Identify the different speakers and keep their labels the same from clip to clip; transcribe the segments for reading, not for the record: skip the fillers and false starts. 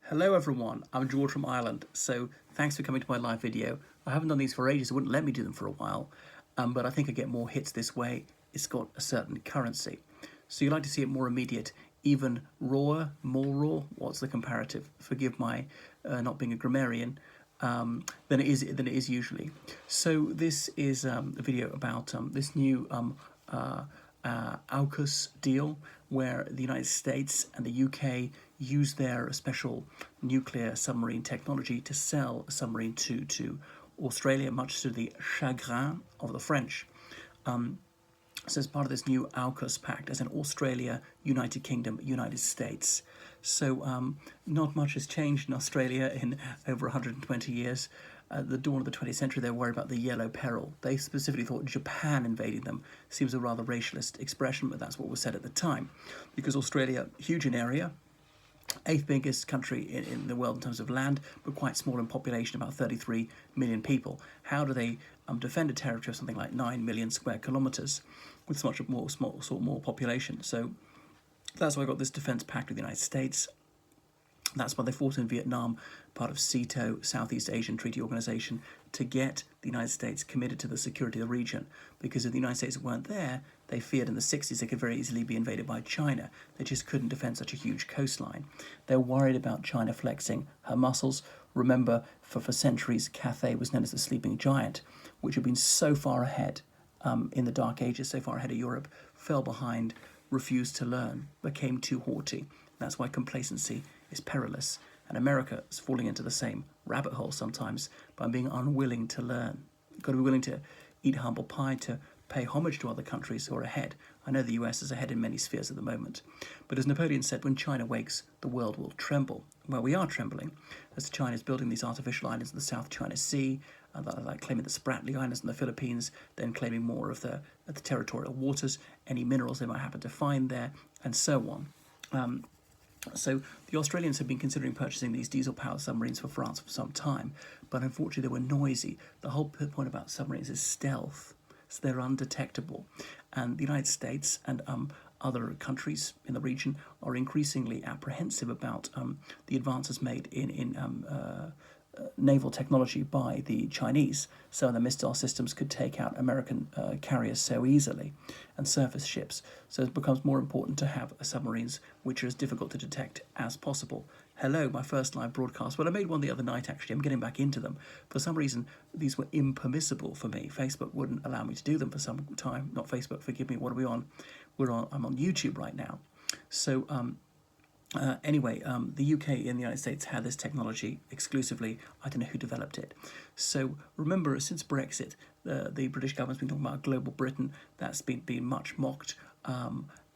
Speaker 1: Hello everyone, I'm George from Ireland, so thanks for coming to my live video. I haven't done these for ages, it wouldn't let me do them for a while, but I think I get more hits this way. It's got a certain currency. So you like to see it more immediate, even rawer, more raw? What's the comparative? Forgive my not being a grammarian. Than it is usually. So this is a video about this new AUKUS deal, where the United States and the UK use their special nuclear submarine technology to sell a submarine to Australia, much to the chagrin of the French. So as part of this new AUKUS pact, as in Australia, United Kingdom, United States. So not much has changed in Australia in over 120 years. At the dawn of the 20th century, they were worried about the yellow peril. They specifically thought Japan invading them. Seems a rather racialist expression, but that's what was said at the time. Because Australia, huge in area, eighth biggest country in the world in terms of land, but quite small in population, about 33 million people. How do they defend a territory of something like 9 million square kilometres with so much more population? So that's why I got this defence pact with the United States. That's why they fought in Vietnam, part of SEATO, Southeast Asian Treaty Organization, to get the United States committed to the security of the region. Because if the United States weren't there, they feared in the 60s they could very easily be invaded by China. They just couldn't defend such a huge coastline. They're worried about China flexing her muscles. Remember, for centuries, Cathay was known as the sleeping giant, which had been so far ahead in the Dark Ages, so far ahead of Europe, fell behind, refused to learn, became too haughty. That's why complacency is perilous, and America is falling into the same rabbit hole sometimes by being unwilling to learn. You've got to be willing to eat humble pie, to pay homage to other countries who are ahead. I know the US is ahead in many spheres at the moment, but as Napoleon said, when China wakes, the world will tremble. Well, we are trembling as China is building these artificial islands in the South China Sea, like claiming the Spratly Islands in the Philippines, then claiming more of the territorial waters, any minerals they might happen to find there, and so on. So the Australians have been considering purchasing these diesel-powered submarines for France for some time, but unfortunately they were noisy. The whole point about submarines is stealth, so they're undetectable. And the United States and other countries in the region are increasingly apprehensive about the advances made in naval technology by the Chinese. So the missile systems could take out American carriers so easily, and surface ships. So it becomes more important to have submarines which are as difficult to detect as possible. Hello, my first live broadcast. Well, I made one the other night, actually. I'm getting back into them. For some reason, these were impermissible for me. Facebook wouldn't allow me to do them for some time. Not Facebook, forgive me. What are we on? I'm on YouTube right now. So anyway, the UK and the United States had this technology exclusively. I don't know who developed it. So remember, since Brexit, the British government's been talking about global Britain. That's been much mocked.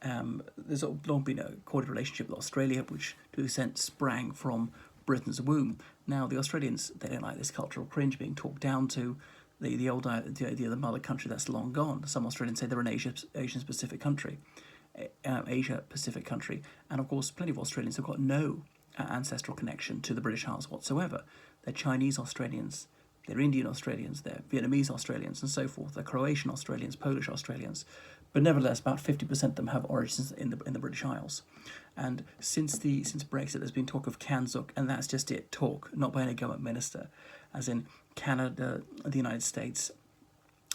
Speaker 1: There's long been a cordial relationship with Australia, which to an extent sprang from Britain's womb. Now, the Australians, they don't like this cultural cringe being talked down to. The old idea of the mother country, that's long gone. Some Australians say they're an Asian Pacific country. Asia Pacific country, and of course plenty of Australians have got no ancestral connection to the British Isles whatsoever. They're Chinese Australians, they're Indian Australians, they're Vietnamese Australians, and so forth. They're Croatian Australians, Polish Australians, but nevertheless about 50% of them have origins in the British Isles. And since Brexit, there's been talk of Kanzuk, and that's just it, talk, not by any government minister, as in Canada, the United States,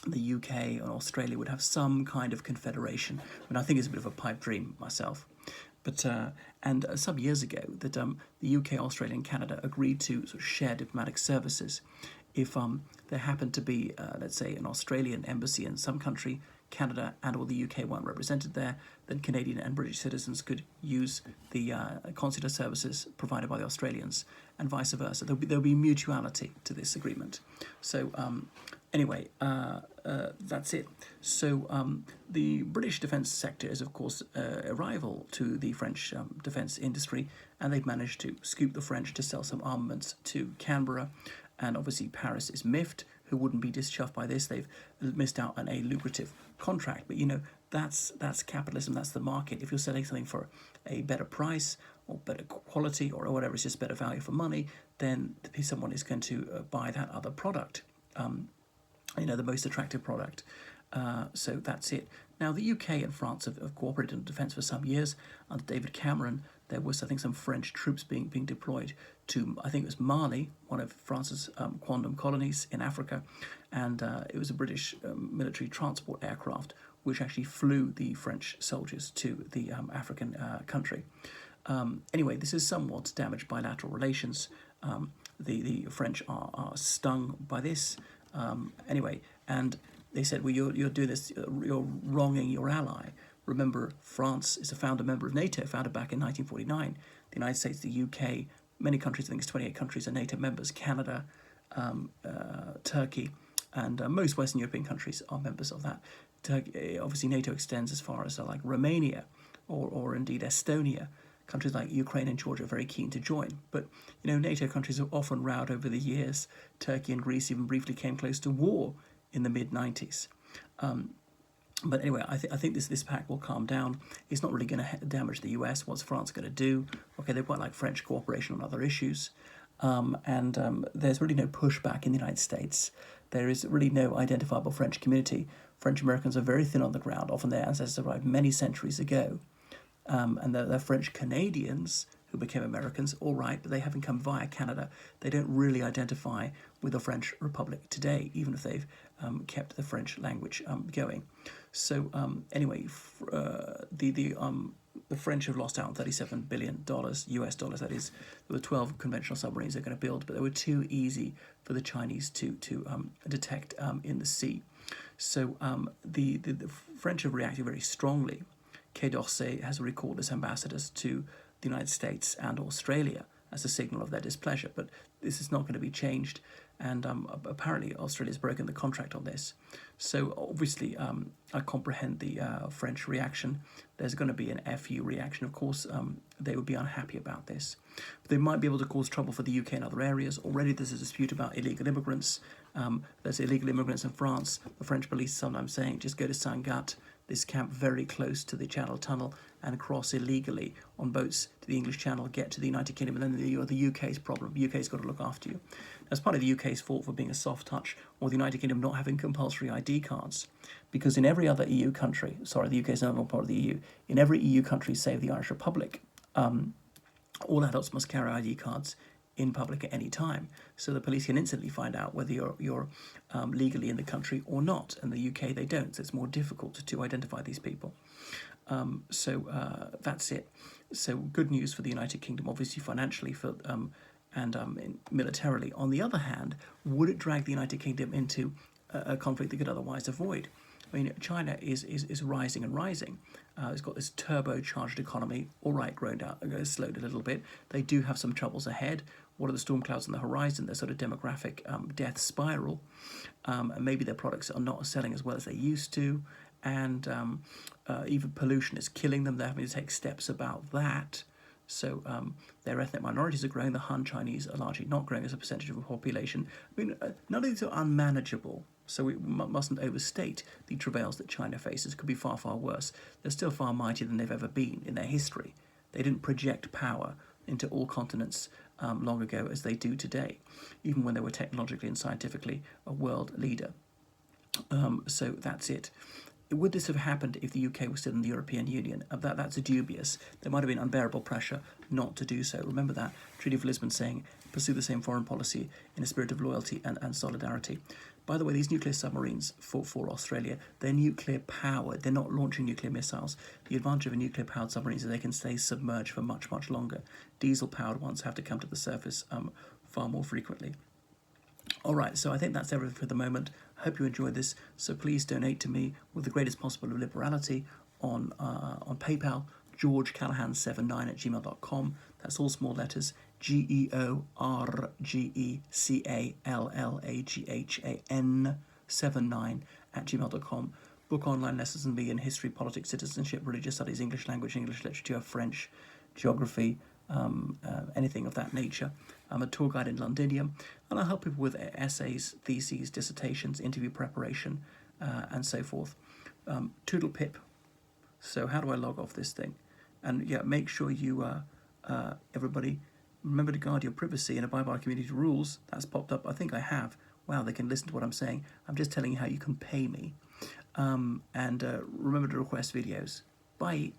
Speaker 1: the UK and Australia would have some kind of confederation. I mean, I think it's a bit of a pipe dream myself. But some years ago, that the UK, Australia, and Canada agreed to sort of share diplomatic services. If there happened to be, let's say, an Australian embassy in some country, Canada and or the UK weren't represented there, then Canadian and British citizens could use the consular services provided by the Australians, and vice versa. There'll be mutuality to this agreement. So anyway, that's it. So the British defence sector is, of course, a rival to the French defence industry, and they've managed to scoop the French to sell some armaments to Canberra, and obviously Paris is miffed. Who wouldn't be dischuffed by this? They've missed out on a lucrative contract, but that's capitalism. That's the market. If you're selling something for a better price or better quality or whatever, it's just better value for money, then someone is going to buy that other product. The most attractive product. So that's it. Now, the UK and France have cooperated in defence for some years. Under David Cameron, there was, I think, some French troops being deployed to, I think it was Mali, one of France's quondam colonies in Africa, and it was a British military transport aircraft which actually flew the French soldiers to the African country. Anyway, this is somewhat damaged bilateral relations. The French are stung by this. Anyway, and they said, well, you're doing this, you're wronging your ally. Remember, France is a founder member of NATO, founded back in 1949. The United States, the UK, many countries, I think it's 28 countries, are NATO members. Canada, Turkey, and most Western European countries are members of that. Turkey, obviously, NATO extends as far as like Romania or indeed Estonia. Countries like Ukraine and Georgia are very keen to join. But, NATO countries have often rowed over the years. Turkey and Greece even briefly came close to war in the mid-90s. But anyway, I think this pact will calm down. It's not really going to damage the US. What's France going to do? Okay, they've got like French cooperation on other issues. And there's really no pushback in the United States. There is really no identifiable French community. French Americans are very thin on the ground. Often their ancestors arrived many centuries ago. And they're French Canadians who became Americans, all right, but they haven't come via Canada. They don't really identify with the French Republic today, even if they've kept the French language going. So anyway, the French have lost out on $37 billion, US dollars, that is. There were 12 conventional submarines they're going to build, but they were too easy for the Chinese to detect in the sea. So the French have reacted very strongly. Quai d'Orsay has recalled its ambassadors to the United States and Australia as a signal of their displeasure, but this is not going to be changed, and apparently Australia's broken the contract on this. So obviously I comprehend the French reaction. There's going to be an FU reaction, of course. They would be unhappy about this. But they might be able to cause trouble for the UK and other areas. Already there's a dispute about illegal immigrants. There's illegal immigrants in France. The French police sometimes saying, just go to Sangatte, this camp very close to the Channel Tunnel, and cross illegally on boats to the English Channel, get to the United Kingdom, and then you're the UK's problem. The UK's got to look after you. That's part of the UK's fault for being a soft touch, or the United Kingdom not having compulsory ID cards. Because in every other EU country, sorry, the UK is no longer part of the EU, in every EU country save the Irish Republic, all adults must carry ID cards in public at any time, so the police can instantly find out whether you're legally in the country or not. In the UK, they don't, so it's more difficult to identify these people. So that's it. So good news for the United Kingdom, obviously financially and militarily. On the other hand, would it drag the United Kingdom into a conflict they could otherwise avoid? I mean, China is rising and rising. It's got this turbocharged economy, all right, slowed a little bit. They do have some troubles ahead. What are the storm clouds on the horizon? Their sort of demographic death spiral. And maybe their products are not selling as well as they used to. And even pollution is killing them. They're having to take steps about that. So their ethnic minorities are growing. The Han Chinese are largely not growing as a percentage of the population. I mean, none of these are unmanageable. So we mustn't overstate the travails that China faces. Could be far, far worse. They're still far mightier than they've ever been in their history. They didn't project power into all continents long ago as they do today, even when they were technologically and scientifically a world leader. So that's it. Would this have happened if the UK was still in the European Union? That's dubious. There might have been unbearable pressure not to do so. Remember that Treaty of Lisbon saying, pursue the same foreign policy in a spirit of loyalty and solidarity. By the way, these nuclear submarines for Australia, they're nuclear powered. They're not launching nuclear missiles. The advantage of a nuclear powered submarine is that they can stay submerged for much, much longer. Diesel powered ones have to come to the surface far more frequently. All right, so I think that's everything for the moment. I hope you enjoyed this. So please donate to me with the greatest possible liberality on PayPal, georgecallahan79@gmail.com. That's all small letters, GeorgeCallahan79@gmail.com. Book online lessons on me in history, politics, citizenship, religious studies, English language, English literature, French, geography, anything of that nature. I'm a tour guide in Londinium, and I help people with essays, theses, dissertations, interview preparation, and so forth. Toodle pip. So how do I log off this thing? And yeah, make sure you, everybody, remember to guard your privacy and abide by community rules. That's popped up. I think I have. Wow, they can listen to what I'm saying. I'm just telling you how you can pay me. And remember to request videos. Bye.